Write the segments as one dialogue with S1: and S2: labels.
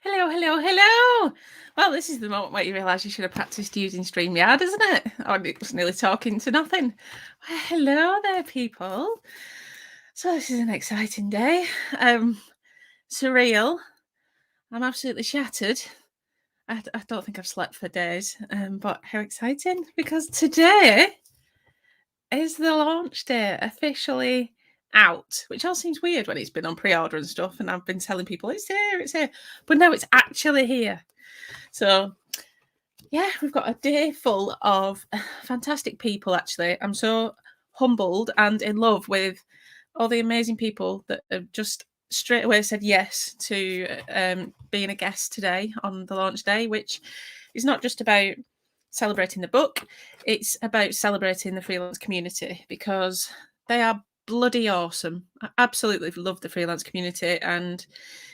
S1: Hello, hello, hello. Well, this is the moment where you realise you should have practised using StreamYard, isn't it? I was nearly talking to nothing. Well, hello there, people. So this is an exciting day. Surreal. I'm absolutely shattered. I don't think I've slept for days, but how exciting, because today is the launch day officially out, which all seems weird when it's been on pre-order and stuff, and I've been telling people it's here, but no, it's actually here. So yeah, we've got a day full of fantastic people, actually. I'm so humbled and in love with all the amazing people that have just straight away said yes to being a guest today on the launch day, which is not just about celebrating the book, it's about celebrating the freelance community, because they are bloody awesome. I absolutely love the freelance community, and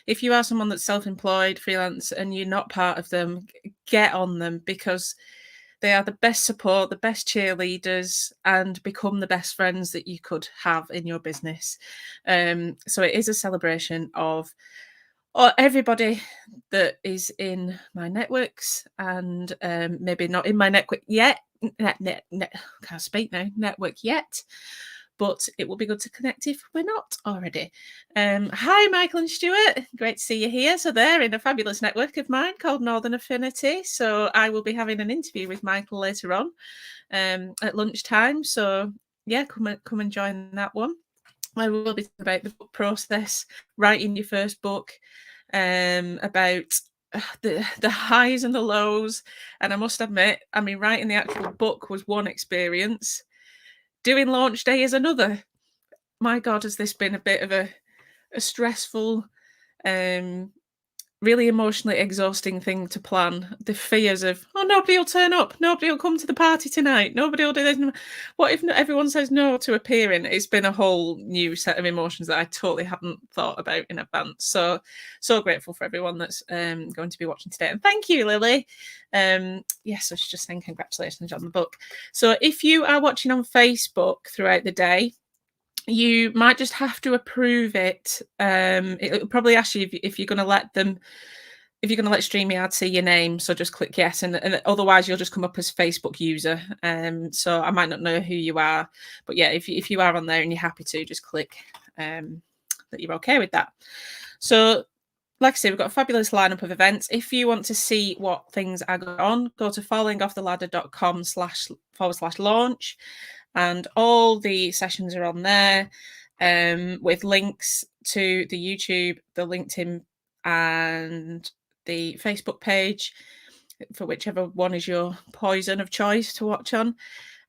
S1: if you are someone that's self-employed, freelance, and you're not part of them, get on them, because they are the best support, the best cheerleaders, and become the best friends that you could have in your business. So it is a celebration of everybody that is in my networks, and maybe not in my network yet. Can't speak now. Network yet. But it will be good to connect if we're not already. Hi, Michael and Stuart. Great to see you here. So they're in a fabulous network of mine called Northern Affinity. So I will be having an interview with Michael later on at lunchtime. So yeah, come and join that one. I will be talking about the book process, writing your first book, about the highs and the lows. And I must admit, I mean, writing the actual book was one experience. Doing launch day is another. My God, has this been a bit of a stressful, really emotionally exhausting thing to plan. The fears of, oh, nobody will turn up, nobody will come to the party tonight, nobody will do this. What if everyone says no to appearing? It's been a whole new set of emotions that I totally hadn't thought about in advance. So grateful for everyone that's going to be watching today. And thank you, Lily. Yes, I was just saying congratulations on the book. So if you are watching on Facebook throughout the day, you might just have to approve it. It'll probably ask you if you're going to let them, if you're going to let StreamYard see your name. So just click yes, and otherwise you'll just come up as Facebook user. So I might not know who you are, but yeah, if you are on there and you're happy to, just click that you're okay with that. So like I say, we've got a fabulous lineup of events. If you want to see what things are going on, go to fallingofftheladder.com/launch. And all the sessions are on there, with links to the YouTube, the LinkedIn, and the Facebook page for whichever one is your poison of choice to watch on.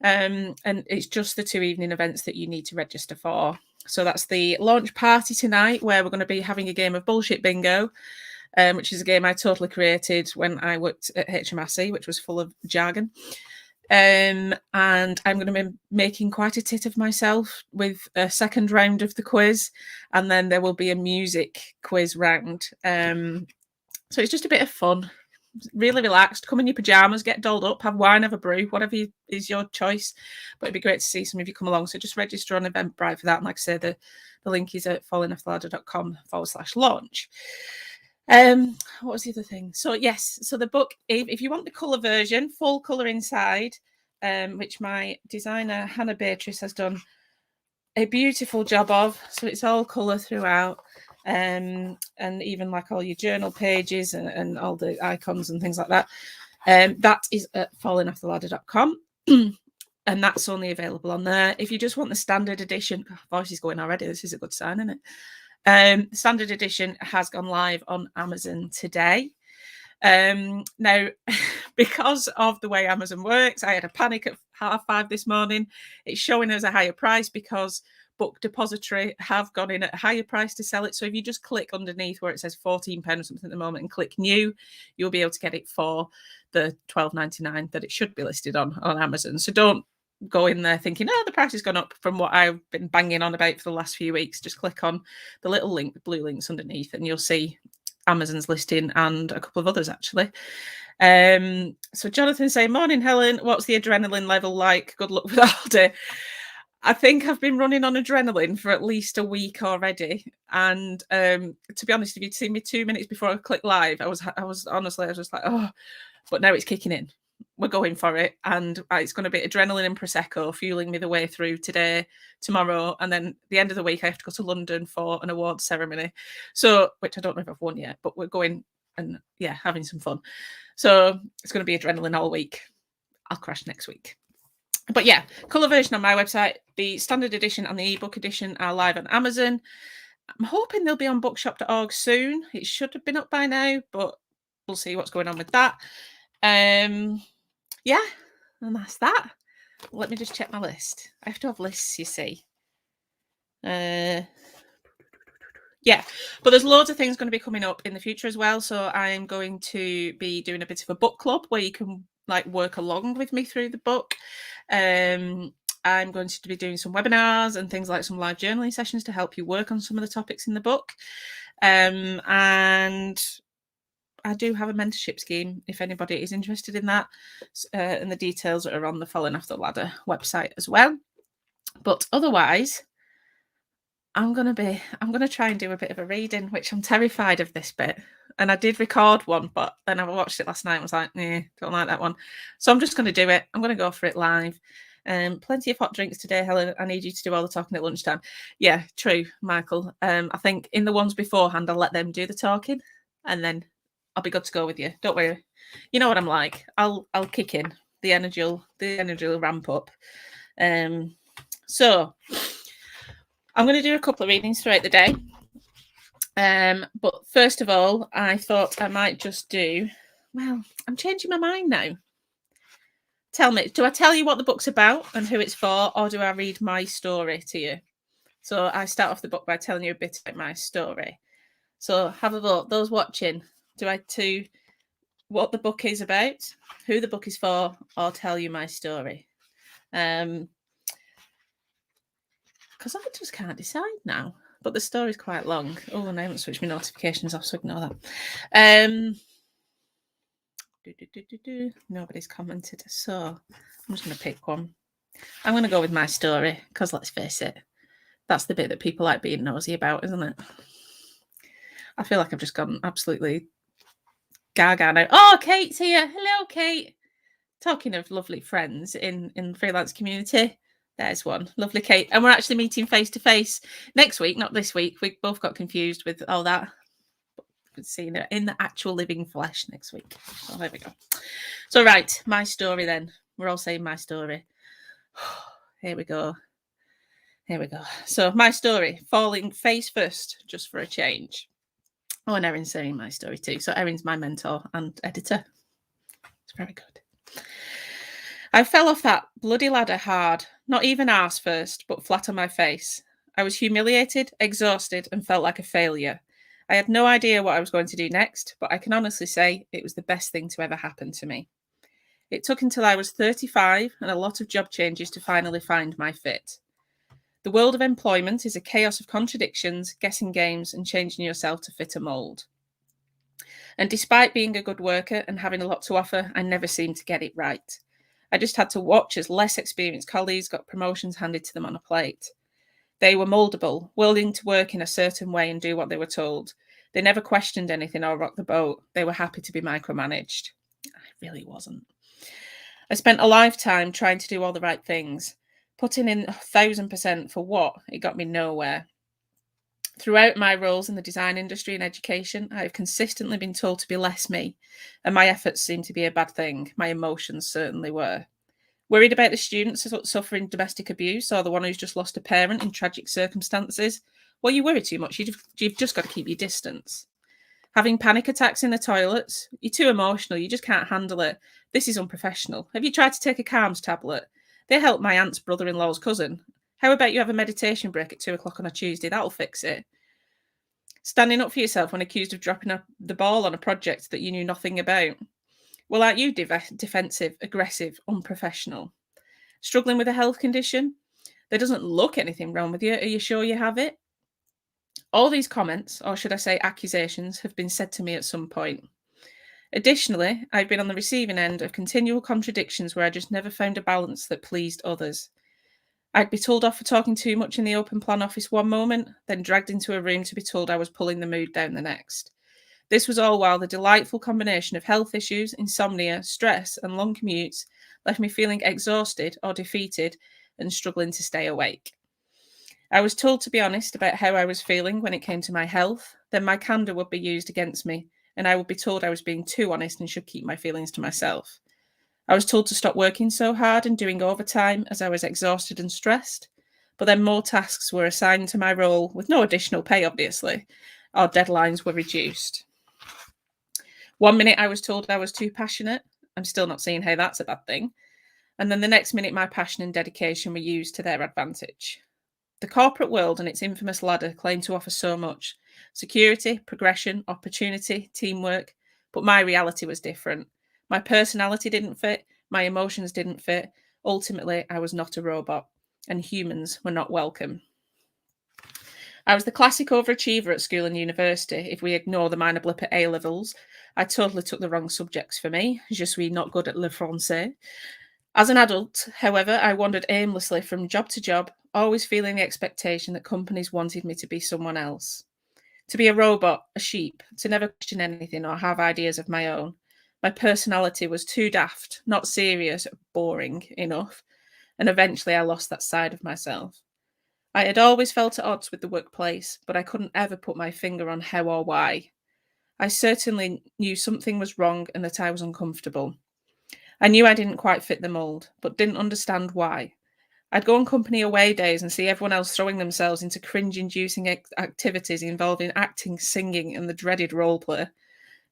S1: And it's just the 2 evening events that you need to register for. So that's the launch party tonight, where we're going to be having a game of bullshit bingo, which is a game I totally created when I worked at HMRC, which was full of jargon. And I'm going to be making quite a tit of myself with a second round of the quiz, and then there will be a music quiz round. So it's just a bit of fun, really relaxed. Come in your pajamas, get dolled up, have wine, have a brew, whatever is your choice. But it'd be great to see some of you come along. So just register on Eventbrite for that. And like I say, the link is at fallingofftheladder.com/launch. What was the other thing? So yes, so the book, if you want the colour version, full colour inside, which my designer Hannah Beatrice has done a beautiful job of. So it's all colour throughout, and even like all your journal pages and all the icons and things like that. That is at fallingofftheladder.com. And that's only available on there. If you just want the standard edition, voice is going already. This is a good sign, isn't it? Standard edition has gone live on Amazon today. Now, because of the way Amazon works, I had a panic at 5:30 this morning. It's showing us a higher price because Book Depository have gone in at a higher price to sell it. So if you just click underneath where it says £14 or something at the moment and click new, you'll be able to get it for the £12.99 that it should be listed on Amazon. So don't go in there thinking, oh, the price has gone up from what I've been banging on about for the last few weeks. Just click on the little link, the blue links underneath, and you'll see Amazon's listing and a couple of others actually. So Jonathan saying, morning Helen, what's the adrenaline level like? Good luck with the holiday. I think I've been running on adrenaline for at least a week already. And to be honest, if you'd seen me 2 minutes before I clicked live, I was honestly, I was just like, oh, but now it's kicking in. We're going for it. And it's going to be adrenaline and Prosecco fueling me the way through today, tomorrow. And then the end of the week, I have to go to London for an awards ceremony. So, which I don't know if I've won yet, but we're going and yeah, having some fun. So it's going to be adrenaline all week. I'll crash next week. But yeah, colour version on my website. The standard edition and the ebook edition are live on Amazon. I'm hoping they'll be on bookshop.org soon. It should have been up by now, but we'll see what's going on with that. Yeah, and that's that. Let me just check my list. I have to have lists, you see. Yeah, but there's loads of things going to be coming up in the future as well. So I'm going to be doing a bit of a book club where you can like work along with me through the book. I'm going to be doing some webinars and things like some live journaling sessions to help you work on some of the topics in the book. And I do have a mentorship scheme if anybody is interested in that. And the details are on the Falling Off the Ladder website as well. But otherwise, I'm going to try and do a bit of a reading, which I'm terrified of this bit. And I did record one, but then I watched it last night and was like, don't like that one. So I'm just going to do it. I'm going to go for it live. Plenty of hot drinks today, Helen. I need you to do all the talking at lunchtime. Yeah, true, Michael. I think in the ones beforehand, I'll let them do the talking and then I'll be good to go with you. Don't worry. You know what I'm like. I'll kick in. The energy will ramp up. So I'm going to do a couple of readings throughout the day. But first of all, I thought I might just do, well, I'm changing my mind now. Tell me, do I tell you what the book's about and who it's for, or do I read my story to you? So I start off the book by telling you a bit about my story. So have a vote. Those watching, do I to what the book is about, who the book is for, or tell you my story? Because I just can't decide now. But the story's quite long. Oh, and I haven't switched my notifications off, so ignore that. Nobody's commented. So I'm just going to pick one. I'm going to go with my story because let's face it, that's the bit that people like being nosy about, isn't it? I feel like I've just gone absolutely gaga now. Oh, Kate's here. Hello, Kate. Talking of lovely friends in the freelance community, there's one. Lovely Kate. And we're actually meeting face to face next week, not this week. We both got confused with all that. Seeing it in the actual living flesh next week. So there we go. So right, my story then. We're all saying my story. Here we go. So my story, falling face first, just for a change. Oh, and Erin's saying my story too. So Erin's my mentor and editor. It's very good. I fell off that bloody ladder hard, not even arse first, but flat on my face. I was humiliated, exhausted, and felt like a failure. I had no idea what I was going to do next, but I can honestly say it was the best thing to ever happen to me. It took until I was 35 and a lot of job changes to finally find my fit. The world of employment is a chaos of contradictions, guessing games, and changing yourself to fit a mould. And despite being a good worker and having a lot to offer, I never seemed to get it right. I just had to watch as less experienced colleagues got promotions handed to them on a plate. They were mouldable, willing to work in a certain way and do what they were told. They never questioned anything or rocked the boat. They were happy to be micromanaged. I really wasn't. I spent a lifetime trying to do all the right things, putting in 1,000% for what? It got me nowhere. Throughout my roles in the design industry and education, I have consistently been told to be less me, and my efforts seemed to be a bad thing. My emotions certainly were. Worried about the students suffering domestic abuse or the one who's just lost a parent in tragic circumstances? Well, you worry too much. You've just got to keep your distance. Having panic attacks in the toilets? You're too emotional. You just can't handle it. This is unprofessional. Have you tried to take a calms tablet? They help my aunt's brother-in-law's cousin. How about you have a meditation break at 2:00 on a Tuesday? That'll fix it. Standing up for yourself when accused of dropping the ball on a project that you knew nothing about? Well, aren't you defensive, aggressive, unprofessional? Struggling with a health condition? There doesn't look anything wrong with you. Are you sure you have it? All these comments, or should I say accusations, have been said to me at some point. Additionally, I've been on the receiving end of continual contradictions where I just never found a balance that pleased others. I'd be told off for talking too much in the open plan office one moment, then dragged into a room to be told I was pulling the mood down the next. This was all while the delightful combination of health issues, insomnia, stress, and long commutes left me feeling exhausted or defeated and struggling to stay awake. I was told to be honest about how I was feeling when it came to my health, then my candour would be used against me, and I would be told I was being too honest and should keep my feelings to myself. I was told to stop working so hard and doing overtime as I was exhausted and stressed, but then more tasks were assigned to my role with no additional pay, obviously, or deadlines were reduced. One minute I was told I was too passionate. I'm still not seeing how that's a bad thing. And then the next minute, my passion and dedication were used to their advantage. The corporate world and its infamous ladder claim to offer so much security, progression, opportunity, teamwork. But my reality was different. My personality didn't fit, my emotions didn't fit. Ultimately, I was not a robot, and humans were not welcome. I was the classic overachiever at school and university. If we ignore the minor blip at A levels, I totally took the wrong subjects for me. Je suis not good at le français. As an adult, however, I wandered aimlessly from job to job, always feeling the expectation that companies wanted me to be someone else. To be a robot, a sheep, to never question anything or have ideas of my own. My personality was too daft, not serious, boring enough, and eventually I lost that side of myself. I had always felt at odds with the workplace, but I couldn't ever put my finger on how or why. I certainly knew something was wrong and that I was uncomfortable. I knew I didn't quite fit the mould, but didn't understand why. I'd go on company away days and see everyone else throwing themselves into cringe-inducing activities involving acting, singing, and the dreaded role play,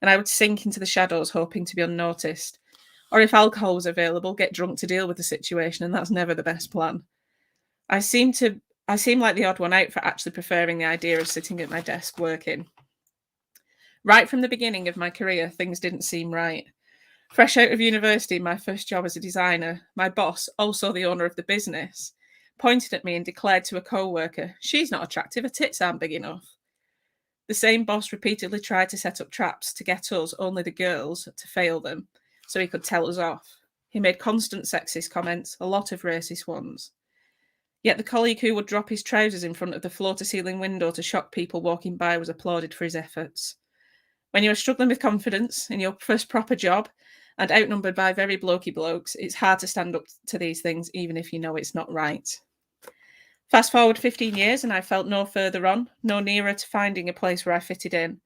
S1: and I would sink into the shadows hoping to be unnoticed. Or if alcohol was available, get drunk to deal with the situation, and that's never the best plan. I seem like the odd one out for actually preferring the idea of sitting at my desk working. Right from the beginning of my career, things didn't seem right. Fresh out of university, my first job as a designer, my boss, also the owner of the business, pointed at me and declared to a co-worker, "She's not attractive, her tits aren't big enough." The same boss repeatedly tried to set up traps to get us, only the girls, to fail them, so he could tell us off. He made constant sexist comments, a lot of racist ones. Yet the colleague who would drop his trousers in front of the floor-to-ceiling window to shock people walking by was applauded for his efforts. When you are struggling with confidence in your first proper job and outnumbered by very blokey blokes, it's hard to stand up to these things, even if you know it's not right. Fast forward 15 years, and I felt no further on, no nearer to finding a place where I fitted in.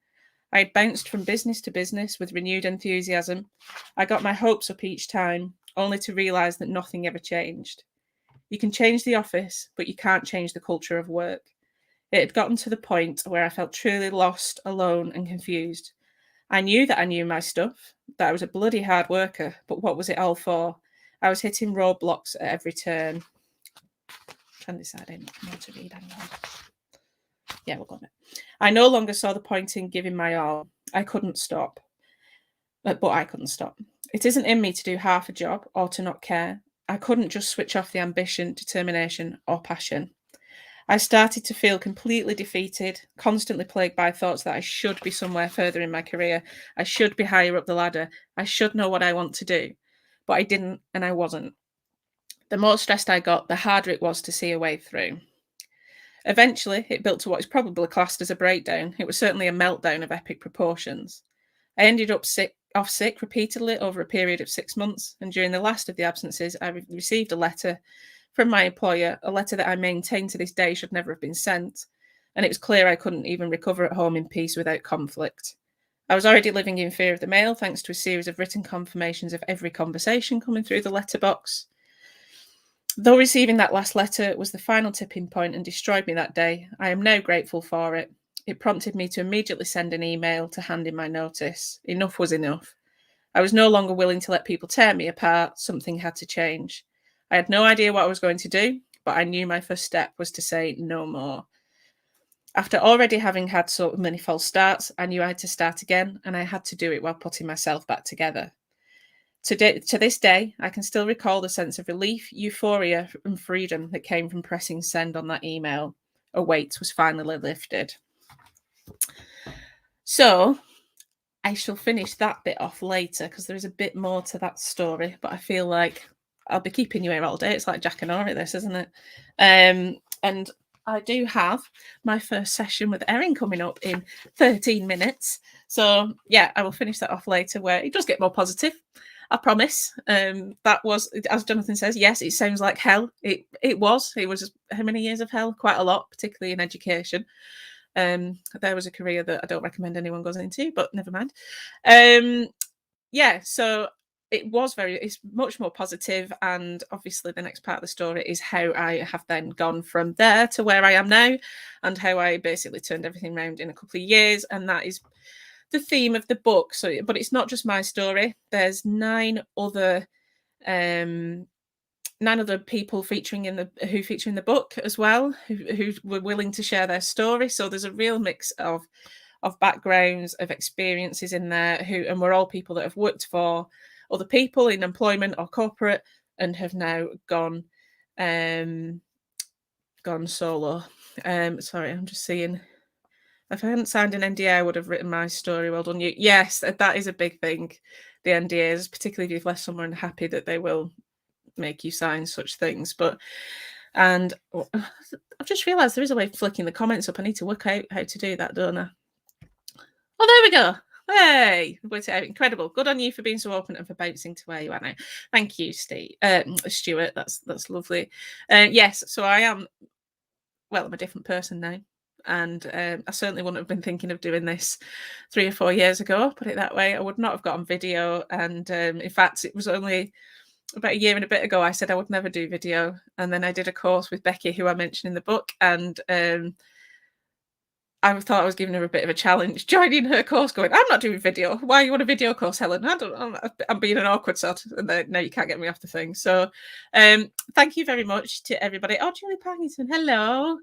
S1: I had bounced from business to business with renewed enthusiasm. I got my hopes up each time, only to realise that nothing ever changed. You can change the office, but you can't change the culture of work. It had gotten to the point where I felt truly lost, alone, and confused. I knew that I knew my stuff, that I was a bloody hard worker, but what was it all for? I was hitting roadblocks at every turn. I'm trying to decide I don't know what to read anymore. Yeah, we'll go on it. I no longer saw the point in giving my all. I couldn't stop. But I couldn't stop. It isn't in me to do half a job or to not care. I couldn't just switch off the ambition, determination, or passion. I started to feel completely defeated, constantly plagued by thoughts that I should be somewhere further in my career. I should be higher up the ladder. I should know what I want to do. But I didn't, and I wasn't. The more stressed I got, the harder it was to see a way through. Eventually, it built to what is probably classed as a breakdown. It was certainly a meltdown of epic proportions. I ended up off sick repeatedly over a period of 6 months, and during the last of the absences, I received a letter from my employer, a letter that I maintain to this day should never have been sent, and it was clear I couldn't even recover at home in peace without conflict. I was already living in fear of the mail thanks to a series of written confirmations of every conversation coming through the letterbox. Though receiving that last letter was the final tipping point and destroyed me that day, I am now grateful for it. It prompted me to immediately send an email to hand in my notice. Enough was enough. I was no longer willing to let people tear me apart. Something had to change. I had no idea what I was going to do, but I knew my first step was to say no more. After already having had so many false starts, I knew I had to start again, and I had to do it while putting myself back together. To this day, I can still recall the sense of relief, euphoria, and freedom that came from pressing send on that email. A weight was finally lifted. So, I shall finish that bit off later because there is a bit more to that story, but I feel like I'll be keeping you here all day. It's like Jack and Ori, this, isn't it? And I do have my first session with Erin coming up in 13 minutes. So yeah, I will finish that off later where it does get more positive. I promise. That was, as Jonathan says, yes, it sounds like hell. It was. It was how many years of hell? Quite a lot, particularly in education. There was a career that I don't recommend anyone goes into, but never mind. Yeah, so it's much more positive, and obviously the next part of the story is how I have then gone from there to where I am now, and how I basically turned everything around in a couple of years, and that is the theme of the book. So, but it's not just my story. There's um 9 other people featuring in the book as well, who were willing to share their story. So there's a real mix of backgrounds, of experiences in there, and we're all people that have worked for other people in employment or corporate and have now gone solo. Sorry, I'm just seeing. If I hadn't signed an NDA, I would have written my story. Well done, you. Yes, that is a big thing. The NDAs, particularly if you've left someone happy, that they will make you sign such things. And I've just realised there is a way of flicking the comments up. I need to work out how to do that, don't I? Oh, there we go. Hey, incredible. Good on you for being so open and for bouncing to where you are now. Thank you, Stuart. That's lovely. Yes, so I am, well, I'm a different person now. And I certainly wouldn't have been thinking of doing this 3 or 4 years ago, put it that way. I would not have got on video. And in fact, it was only about a year and a bit ago I said I would never do video. And then I did a course with Becky, who I mentioned in the book. And I thought I was giving her a bit of a challenge, joining her course, going, I'm not doing video. Why you want a video course, Helen? I'm being an awkward sort. And then, no, you can't get me off the thing. So thank you very much to everybody. Oh, Julie Parkinson, hello.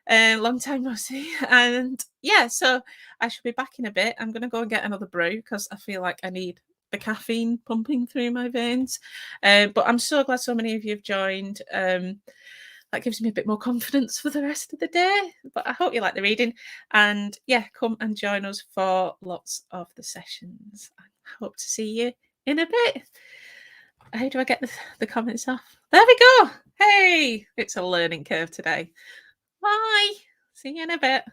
S1: Long time no see. And yeah, so I should be back in a bit. I'm going to go and get another brew because I feel like I need the caffeine pumping through my veins. But I'm so glad so many of you have joined. That gives me a bit more confidence for the rest of the day. But I hope you like the reading. And yeah, come and join us for lots of the sessions. I hope to see you in a bit. How do I get the comments off? There we go. Hey, it's a learning curve today. Bye. See you in a bit.